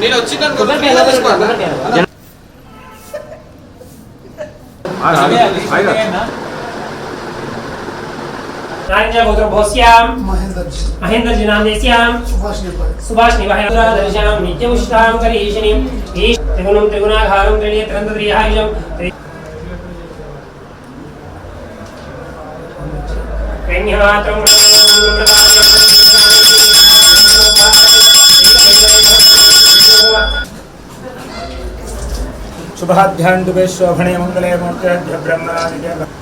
నేను వచ్చిన महेंद्र जी नाम देस्याम सुभाष निवाहय दर्शनम नित्यमुष्टाम करीशनिम ईश त्रिगुणम त्रिगुणाधारम त्रिनेत्रं त्रियायुषम कन्यात्रम शुभाध्यान्ते शोभने मंगले मूर्त्याद्य ब्रह्मणादिके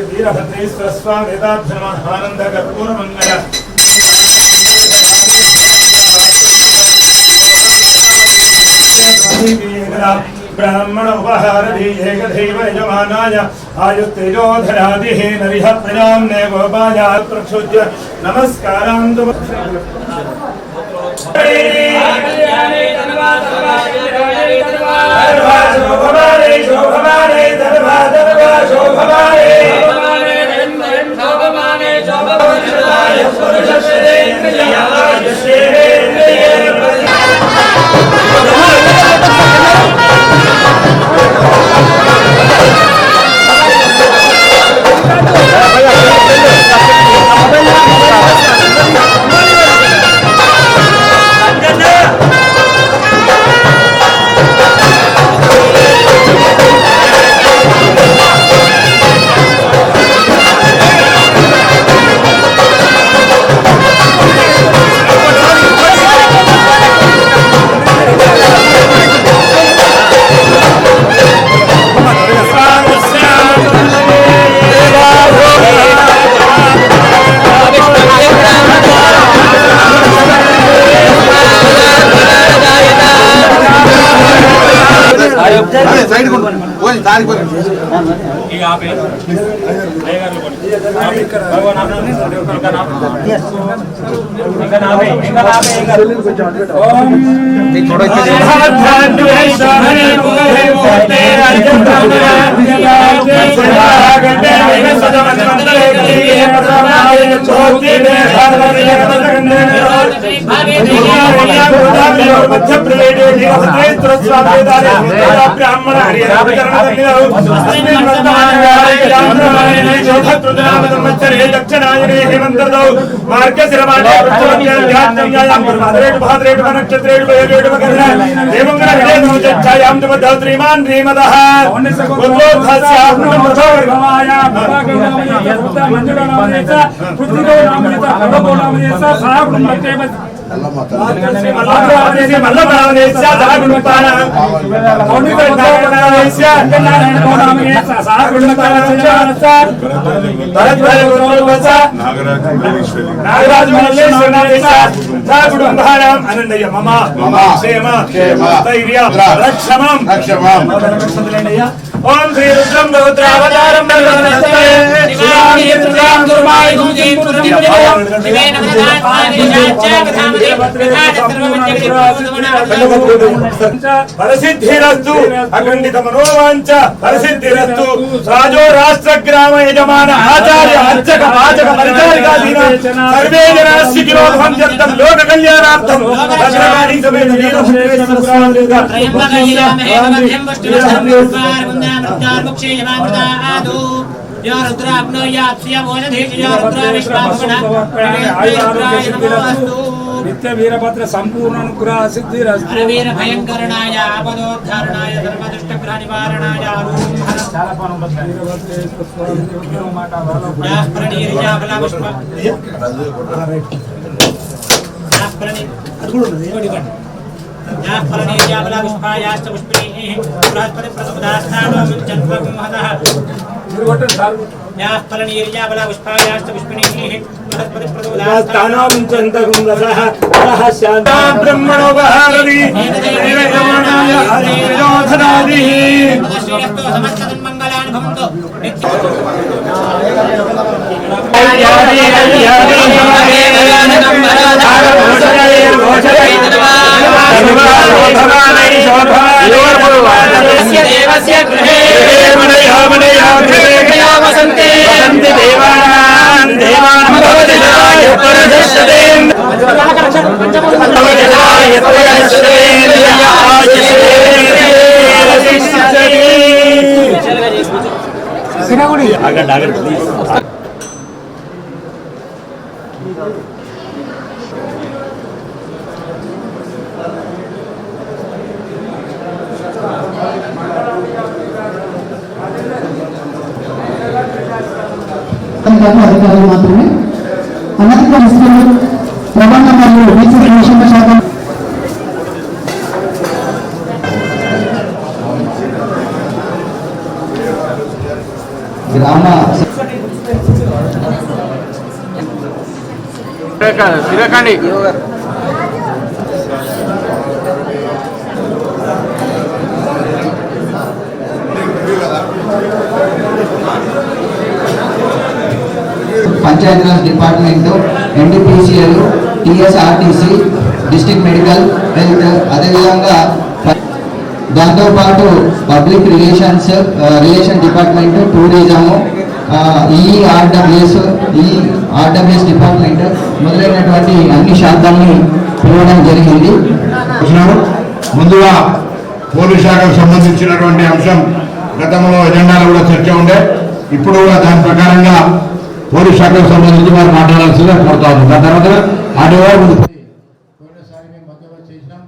वीरभद्रेश्वर स्वामी आनंद कर्पूर मंगल ब्राह्मण उपहार एक दैव यजमानाय आयुतेजोधरादिः नरिह प्रजाम्ने गोपाय प्रक्षुज्य नमस्कारान् दक्षिणायने हेमंतरदौ मार्गशिरमाणे श्रीमान श्रीमदः ओम श्री रुद्रम रुद्रावतारम परसिद्धिरस्तु अखंडित मनोवांच परसिद्धिरस्तु राजो राष्ट्र ग्राम यजमान आचार्य अर्चक वाचक परिचारिकाधीन सर्वे जनाः सुखिनो भवन्तु लोक कल्याणार्थम भद्रकाली समेत वीरभद्रेश्वर स्वामी नित्य वीरभद्र संपूर्ण अनुग्रह सिद्धिरस्तु वीर भयंकरणाय आपदोद्धारणाय धर्मदुष्टग्रह निवारणाय देवानां అధికారులు మాత్రమే అనధిక వస్తువులు రవాణా మరియు రీసర్వేషన్ శాఖ గ్రామ Panchayati Raj department, NDPCL, TSRTC, district medical health, అదేవిధంగా దాంతోపాటు public relation department, tourism, ERWS department మొదలైనటువంటి అన్ని శాఖల్ని పిలవడం జరిగింది. ముందుగా పోలీస్ శాఖకు సంబంధించినటువంటి అంశం గతంలో ఎజెండాలో కూడా చర్చ ఉండే, ఇప్పుడు కూడా దాని ప్రకారంగా పోలీస్ శాఖకు సంబంధించి వారు మాట్లాడాల్సిందిగా కోరుతా ఉంది. దాని తర్వాత ఆడేవారు పోయినసారి మేము బందోబస్తు చేసినాం.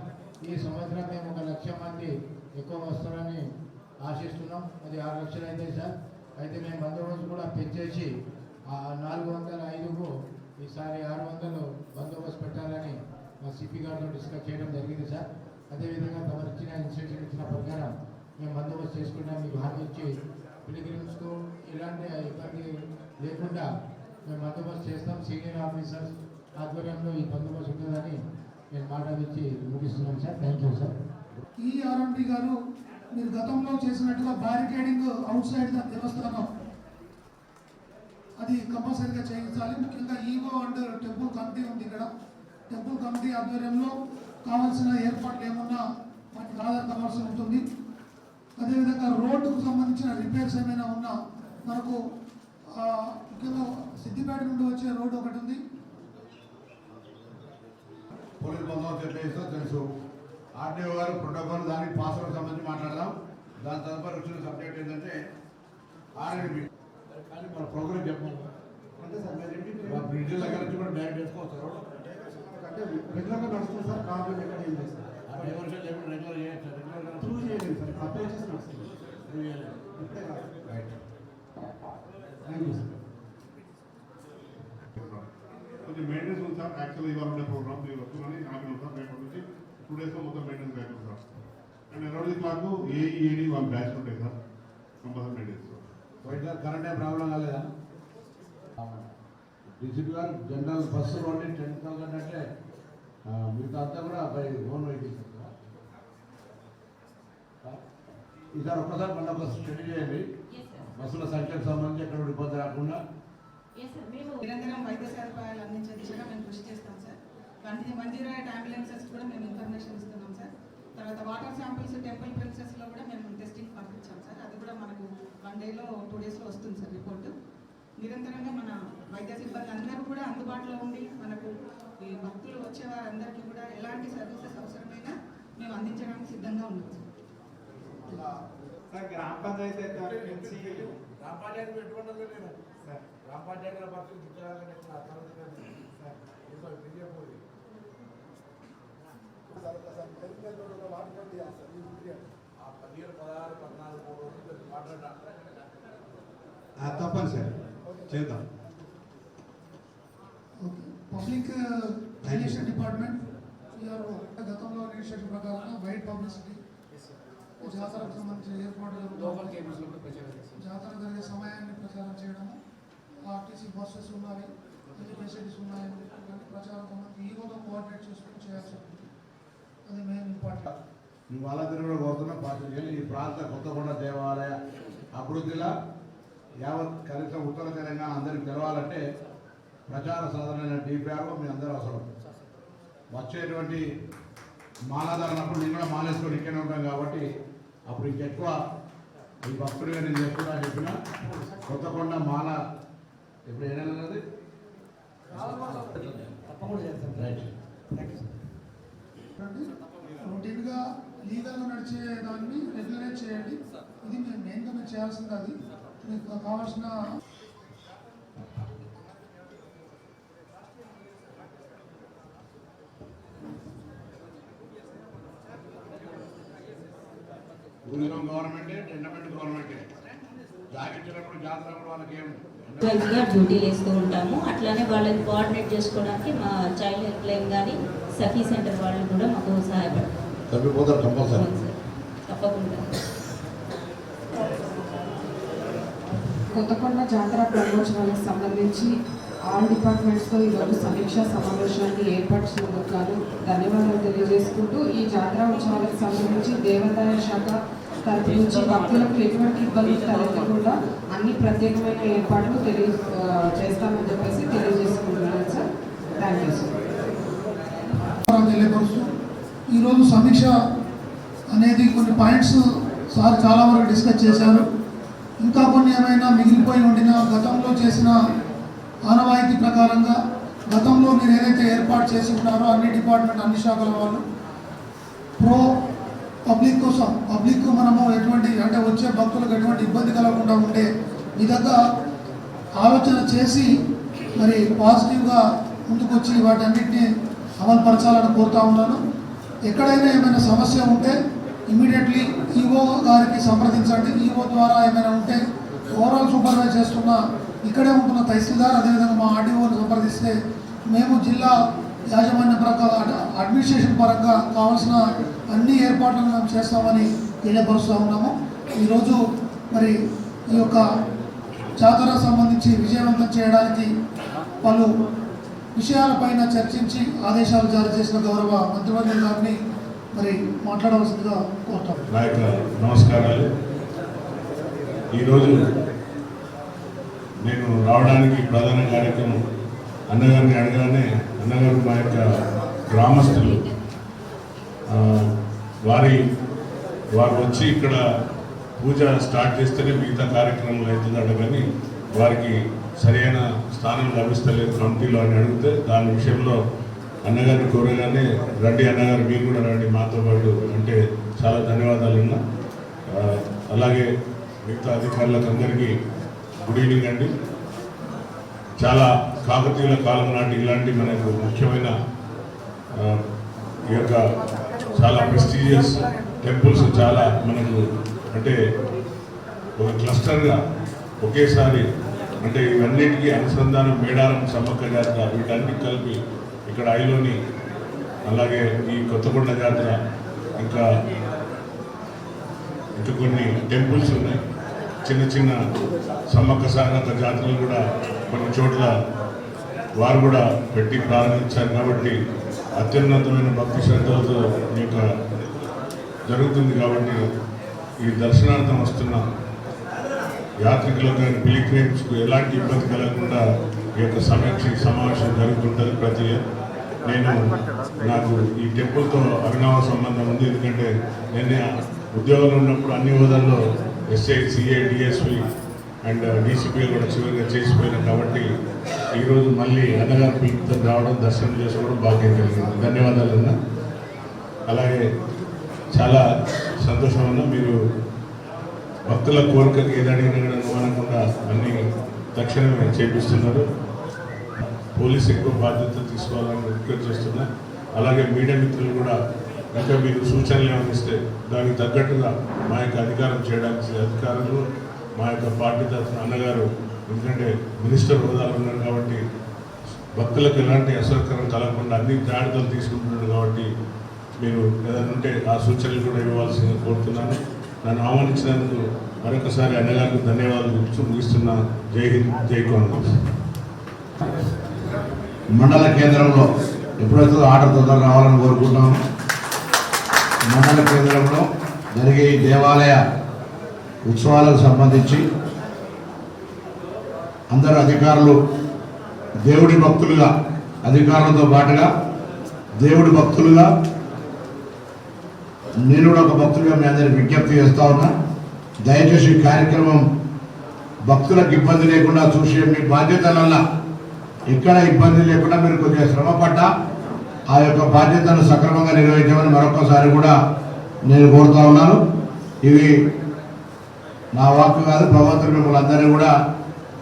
ఈ సంవత్సరం మేము 1 లక్ష మంది ఎక్కువ వస్తారని ఆశిస్తున్నాం. అది 6 లక్షలు అయితే సార్. అయితే మేము బందోబస్తు కూడా పెంచేసి 405కు ఈసారి 600 బందోబస్తు పెట్టాలని మా సిపి గారితో డిస్కస్ చేయడం జరిగింది సార్. అదేవిధంగా తమరు ఇచ్చిన ఇన్స్ట్రక్షన్ ఇచ్చిన ప్రకారం మేము బందోబస్తు చేసుకుంటాం. మీకు హామీ ఇచ్చి పిలిగ్రిమ్స్కు ఇలాంటి ఇబ్బంది లేకుండా మేము బందోబస్తు చేస్తాం. సీనియర్ ఆఫీసర్స్ ఆధ్వర్యంలో ఈ బందోబస్తు ఉంటుందని నేను మాట ఇచ్చి ముగిస్తున్నాం సార్. Thank you sir. ఈ ఆర్ఎంపీ గారు మీరు గతంలో చేసినట్టుగా బ్యారికేడింగ్ అవుట్ సైడ్ ద దేవస్థానం అది కంపల్సరీగా చేయించాలి. ముఖ్యంగా ఈగో అండ్ టెంపుల్ కమిటీ ఉంది ఇక్కడ. టెంపుల్ కమిటీ ఆధ్వర్యంలో కావాల్సిన ఏర్పాట్లు ఏమన్నా వాటికి ఆధార్ కావాల్సి ఉంటుంది. అదేవిధంగా రోడ్డుకు సంబంధించిన రిపేర్స్ ఏమైనా ఉన్నా మనకు ముఖ్యంగా సిద్దిపేట నుండి వచ్చే రోడ్డు ఒకటి ఉంది. పోలీస్ బందోబస్తు చేస్తే తెలుసు. ఆర్టీఓ గారు ప్రోటోకాల్ దానికి పాస్వర్డ్ సంబంధించి మాట్లాడదాం. దాని తదుపరి వచ్చిన సబ్జెక్ట్ ఏంటంటే ఆర్ఎండ్బి కానీ మన ప్రోగ్రామ్ చెప్పాలి అంటే సార్ బ్రిడ్జ్ దగ్గర నుంచి కూడా డైరెక్ట్ చేసుకోవచ్చు. అంటే రెగ్యులర్గా నడుస్తుంది సార్. ప్రాబ్లం ఎక్కడ ఏం చేస్తారు రెగ్యులర్ చేయొచ్చు. రెగ్యులర్గా ప్రూవ్ చేయలేదు సార్. అప్లై చేసి నడుస్తుంది. ప్రూవ్ చేయలేదు. రైట్. Thank you sir. కొంచెం మెయింటెనెన్స్ ఉంది సార్. యాక్చువల్గా ఇవాళ ఉండే ప్రోగ్రామ్ మీరు వస్తుందని నాకు ఉంటాం. రేపటి నుంచి 2 డేస్లో మొత్తం మెయింటెనెన్స్ బ్యాక్ ఉంది సార్. అండ్ అరౌండ్ క్లాక్ ఏఈఏడి వాళ్ళు బ్యాచ్ ఉంటాయి sir. Compulsory maintenance sir. Current ఏం ప్రాబ్లం కాలేదా? డీసీపీ గారు జనరల్ బస్సులు ఓన్లీ 10,000 అంటే మిగతా అంతా కూడా బై ఓన్ వెహికల్స్. ఈసారి ఒక్కసారి మళ్ళీ ఒక స్టడీ చేయండి. బస్సుల సంఖ్యకు సంబంధించి ఎక్కడ ఇబ్బంది రాకుండా. నిరంతరం వైద్య సదుపాయాలు అందించే దిశగా మేము కృషి చేస్తాం సార్. 108 అంబులెన్సెస్ కూడా మేము ఇన్ఫర్మేషన్ ఇస్తున్నాం సార్. తర్వాత వాటర్ శాంపిల్స్ టెంపుల్ ప్రిన్సెస్లో కూడా మేము టెస్టింగ్ పంపించాం సార్. అది కూడా మనకు 1 డేలో 2 డేస్లో వస్తుంది సార్ రిపోర్టు. నిరంతరంగా మన వైద్య సిబ్బంది అందరూ కూడా అందుబాటులో ఉండి మనకు ఈ భక్తులు వచ్చే వారందరికీ కూడా ఎలాంటి సర్వీసెస్ అవసరమైనా మేము అందించడానికి సిద్ధంగా ఉన్నాం సార్. గ్రామ పంచాయతీ గ్రామ పంచాయతీ పెట్టుకుంటుంది నేను సార్. గ్రామ పంచాయతీల భక్తులు గుర్తురాలని సార్ 15, 16, 14 తప్పని సార్ చేద్దాం. పబ్లిక్ రిలేషన్ డిపార్ట్మెంట్ గతంలో రిజిస్ట్రేషన్ ప్రకారంగా వైడ్ పబ్లిసిటీ జాతరకు సంబంధించిన ఏర్పాట్లు, జాతర జరిగే సమయాన్ని ప్రచారం చేయడం, ఆర్టీసీ బస్సెస్ ఉన్నాయి, ఫెసిలిటీస్ ఉన్నాయని ప్రచారం సంబంధించి ఈగోతో కోఆర్డినేట్ చేసుకుని చేయాల్సి ఉంటుంది. అది మెయిన్ ఇంపార్టెంట్. మీ వాళ్ళందరూ కూడా కోరుతున్నా పార్టీ చేయాలి. ఈ ప్రాంత కొత్తగూడ దేవాలయ అభివృద్ధిలో యావత్ కనీసం ఉత్తర తెలంగాణ అందరికి తెలవాలంటే ప్రచార సాధనమైన DPR మీ అందరూ అవసరం. వచ్చేటువంటి మాలాధారణప్పుడు నేను కూడా మాలేసుకొని ఇక్కడే ఉంటాం కాబట్టి అప్పుడు ఇంకెక్కువ ఈ భక్తుడిగా నేను చెప్తున్నా కొత్తకొండ మాల ఇప్పుడు ఏదైనా తప్పకుండా చేస్తాం. రైట్. చూడండి, రొటీన్గా లీగల్గా నడిచే దాన్ని రెగ్యులరైజ్ చేయండి. ఇది మేము మెయిన్గా మేము చేయాల్సింది. అది మీకు కావాల్సిన గవర్నమెంటే, ఇండిపెండెంట్ గవర్నమెంటే జాగించినప్పుడు జాతర వాళ్ళకి ఏం వైజ్గా డ్యూటీలు వేస్తూ ఉంటాము. అట్లానే వాళ్ళని కోఆర్డినేట్ చేసుకోవడానికి మా చైల్డ్ హెల్ప్ లైన్ కానీ సఖీ సెంటర్ వాళ్ళు కూడా మాకు సహాయపడతారు. తప్పిపోతారు కంపల్సరీ. తప్పకుండా. కొత్తకొండ జాతర బ్రహ్మోత్సవాలకు సంబంధించి ఆల్ డిపార్ట్మెంట్స్తో ఈరోజు సమీక్షా సమావేశాన్ని ఏర్పరిచినందుకు గాను ధన్యవాదాలు తెలియజేసుకుంటూ ఈ జాతర ఉత్సవాలకు సంబంధించి దేవాదాయ శాఖ తరపు నుంచి భక్తులకు ఎటువంటి ఇబ్బందులు తలెత్తకుండా అన్ని ప్రత్యేకమైన ఏర్పాట్లు చేస్తామని చెప్పేసి తెలియజేసుకుంటున్నాను సార్. Thank you sir. తెలియపరుస్తూ ఈరోజు సమీక్ష అనేది కొన్ని పాయింట్స్ సార్ చాలా వరకు డిస్కస్ చేశారు. ఇంకా కొన్ని ఏమైనా మిగిలిపోయి ఉండిన గతంలో చేసిన ఆనవాయితీ ప్రకారంగా గతంలో మీరు ఏదైతే ఏర్పాటు చేసి ఉన్నారో అన్ని డిపార్ట్మెంట్ అన్ని శాఖల వాళ్ళు పబ్లిక్ కోసం పబ్లిక్ మనము ఎటువంటి అంటే వచ్చే భక్తులకు ఎటువంటి ఇబ్బంది కలగకుండా ఉండే విధంగా ఆలోచన చేసి మరి పాజిటివ్గా ముందుకొచ్చి వాటన్నిటిని అమలుపరచాలని కోరుతా ఉన్నాను. ఎక్కడైనా ఏమైనా సమస్య ఉంటే ఇమీడియట్లీ ఈఓ గారికి సంప్రదించండి. ఈఓ ద్వారా ఏమైనా ఉంటే ఓవరాల్ సూపర్వైజ్ చేస్తున్న ఇక్కడే ఉంటున్న తహసీల్దార్ అదేవిధంగా మా ఆర్డీఓని సంప్రదిస్తే మేము జిల్లా యాజమాన్య పరంగా అడ్మినిస్ట్రేషన్ పరంగా కావాల్సిన అన్ని ఏర్పాట్లను మేము చేస్తామని తెలియపరుస్తూ ఉన్నాము. ఈరోజు మరి ఈ యొక్క జాతర సంబంధించి విజయవంతం చేయడానికి పలు విషయాలపైన చర్చించి ఆదేశాలు జారీ చేసిన గౌరవ మంత్రివర్యుల గారిని మరి మాట్లాడవలసిందిగా కోరుతాం. నమస్కారాలు. ఈరోజు నేను రావడానికి ప్రధాన కార్యక్రమం అన్నగారిని అడగానే అన్నగారు మా యొక్క గ్రామస్తులు వారు వచ్చి ఇక్కడ పూజ స్టార్ట్ చేస్తేనే మిగతా కార్యక్రమాలు అవుతుందట, కానీ వారికి సరైన స్థానం లభిస్తలేదు కమిటీలో అని అడిగితే దాని విషయంలో అన్నగారిని కోరగానే రండి అన్నగారు మీరు కూడా రండి మాతో పాటు అంటే చాలా ధన్యవాదాలు అన్న. అలాగే మిగతా అధికారులకు అందరికీ గుడ్ ఈవినింగ్ అండి. చాలా కాకతీయుల కాలం నాటి ఇలాంటి మనకు ముఖ్యమైన ఈ యొక్క చాలా ప్రెస్టీజియస్ టెంపుల్స్ చాలా మనకు అంటే ఒక క్లస్టర్గా ఒకేసారి అంటే ఇవన్నిటికీ అనుసంధానం మేడారం సమ్మక్క జాతర వీటన్ని కలిపి ఇక్కడ ఐలోని అలాగే ఈ కొత్తకొండ జాతర ఇంకా కొన్ని టెంపుల్స్ ఉన్నాయి. చిన్న చిన్న సమ్మక్క సారక్క జాతరలు కూడా కొన్ని చోట్ల వారు కూడా పెట్టి ప్రారంభించారు. కాబట్టి అత్యున్నతమైన భక్తి శ్రద్ధలతో ఈ యొక్క జరుగుతుంది. కాబట్టి ఈ దర్శనార్థం వస్తున్న యాత్రికులకు కానీ పిలిగ్రిమ్స్కు ఎలాంటి ఇబ్బంది కలగకుండా ఈ యొక్క సమావేశం జరుగుతుంటుంది ప్రతి నేను నాకు ఈ టెంపుల్తో అభినవ సంబంధం ఉంది. ఎందుకంటే నేను ఉద్యోగంలో ఉన్నప్పుడు అన్ని హోదాల్లో SI, CI, DSP and DCP కూడా చివరిగా చేసిపోయినా కాబట్టి ఈరోజు మళ్ళీ అన్నగారు పిలుపుతో రావడం దర్శనం చేసుకోవడం భాగ్యం కలిగింది. ధన్యవాదాలు అన్న. అలాగే చాలా సంతోషం అన్న, మీరు భక్తుల కోరికలు ఏదడిగినా కూడా అనుమానకుండా అన్ని తక్షణమే చేపిస్తున్నారు. పోలీసు ఎక్కువ బాధ్యత తీసుకోవాలని రిక్వెస్ట్ చేస్తున్నా. అలాగే మీడియా మిత్రులు కూడా ఇంకా మీరు సూచనలు ఏమైనా ఇస్తే దానికి తగ్గట్టుగా మా యొక్క అధికారం చేయడానికి అధికారులు మా యొక్క పార్టీ తరఫున అన్నగారు ఎందుకంటే మినిస్టర్ హోదాలు ఉన్నారు కాబట్టి భక్తులకు ఎలాంటి అసౌకర్యం కలగకుండా అన్ని జాగ్రత్తలు తీసుకుంటున్నారు. కాబట్టి మీరు ఏదైనా ఉంటే ఆ సూచనలు కూడా ఇవ్వాల్సిందిగా కోరుతున్నాను. నన్ను ఆహ్వానించినందుకు మరొకసారి అన్నగారికి ధన్యవాదాలు ముగిస్తున్నా. జై హింద్, జై కాంగ్రెస్. మండల కేంద్రంలో ఎప్పుడైతే ఆర్డర్ తొందరగా రావాలని కోరుకుంటాము. మండల కేంద్రంలో జరిగే ఈ దేవాలయ ఉత్సవాలకు సంబంధించి అందరు అధికారులు దేవుడి భక్తులుగా అధికారులతో పాటుగా దేవుడి భక్తులుగా నేను కూడా ఒక భక్తులుగా మీ అందరికి విజ్ఞప్తి చేస్తా ఉన్నా. దయచేసి ఈ కార్యక్రమం భక్తులకు ఇబ్బంది లేకుండా చూసే మీ బాధ్యతలల్లా ఎక్కడ ఇబ్బంది లేకుండా మీరు కొద్దిగా శ్రమ పడ్డా ఆ యొక్క బాధ్యతను సక్రమంగా నిర్వహించమని మరొకసారి కూడా నేను కోరుతా ఉన్నాను. ఇవి నా వాక్కు కాదు, భగవంతుడు మిమ్మల్ని అందరినీ కూడా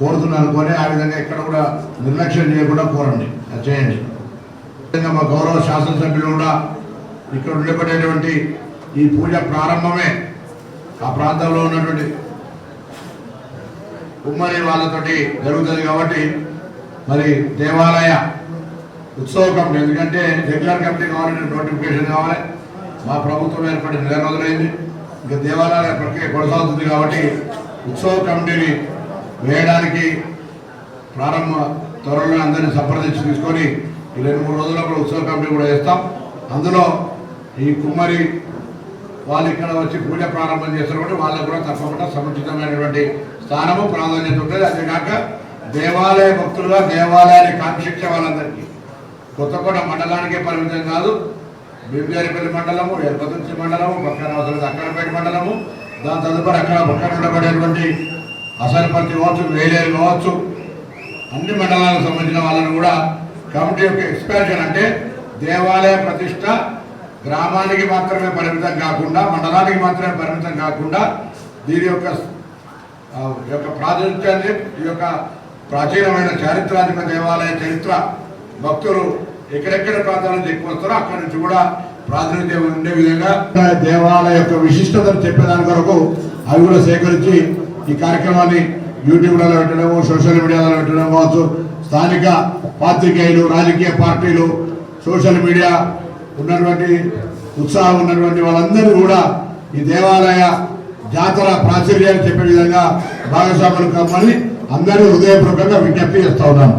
కోరుతున్నాను. కొని ఆ విధంగా ఎక్కడ కూడా నిర్లక్ష్యం చేయకుండా కోరండి, అది చేయండి. మా గౌరవ శాసనసభ్యులు కూడా ఇక్కడ ఉండబడేటువంటి ఈ పూజ ప్రారంభమే ఆ ప్రాంతంలో ఉన్నటువంటి ఉమ్మడి వాళ్ళతోటి జరుగుతుంది కాబట్టి మరి దేవాలయ ఉత్సవ కమిటీ, ఎందుకంటే రెగ్యులర్ కమిటీ కావాలంటే నోటిఫికేషన్ కావాలి. మా ప్రభుత్వం ఏర్పడి 4 రోజులైంది, ఇంకా దేవాలయ ప్రక్రియ కొనసాగుతుంది కాబట్టి ఉత్సవ కమిటీని వేయడానికి ప్రారంభ త్వరలో అందరినీ సంప్రదించి తీసుకొని ఈ 2-3 రోజుల్లో కూడా ఉత్సవ కమిటీ కూడా వేస్తాం. అందులో ఈ కుమ్మరి వాళ్ళు ఇక్కడ వచ్చి పూజ ప్రారంభం చేస్తారు కాబట్టి వాళ్ళకు కూడా తప్పకుండా సముచితమైనటువంటి స్థానము ప్రాధాన్యత ఉంటుంది. అంతేకాక దేవాలయ భక్తులుగా దేవాలయాన్ని కాంక్షించే వాళ్ళందరికీ కొత్తకోట మండలానికే పరిమితం కాదు, బింజారిపల్లి మండలము, ఎల్పతుర్తి మండలము, పక్కన అవసరం అక్కడపేట మండలము, దాని తదుపరి అక్కడ పక్కన ఉండబడేటువంటి అసలపర్తి కావచ్చు, వేలేరు కావచ్చు, అన్ని మండలాలకు సంబంధించిన వాళ్ళని కూడా కమిటీ యొక్క ఎక్స్పాన్షన్ అంటే దేవాలయ ప్రతిష్ట గ్రామానికి మాత్రమే పరిమితం కాకుండా, మండలానికి మాత్రమే పరిమితం కాకుండా దీని యొక్క ప్రాతినిధ్యాన్ని, ఈ యొక్క ప్రాచీనమైన చారిత్రాత్మక దేవాలయ చరిత్ర భక్తులు ఎక్కడెక్కడ ప్రాంతాల నుంచి ఎక్కువ వస్తారో అక్కడి నుంచి కూడా ప్రాతినిధ్యం ఉండే విధంగా దేవాలయ యొక్క విశిష్టతను చెప్పేదాని కొరకు అవి కూడా సేకరించి ఈ కార్యక్రమాన్ని యూట్యూబ్లలో పెట్టడము, సోషల్ మీడియాలో పెట్టడం కావచ్చు, స్థానిక పాత్రికేయులు, రాజకీయ పార్టీలు, సోషల్ మీడియా ఉన్నటువంటి ఉత్సాహం ఉన్నటువంటి వాళ్ళందరూ కూడా ఈ దేవాలయ జాతర ప్రాచుర్యాన్ని చెప్పే విధంగా భాగస్వాములు కమ్మని అందరూ హృదయపూర్వకంగా విజ్ఞప్తి చేస్తా ఉన్నాను.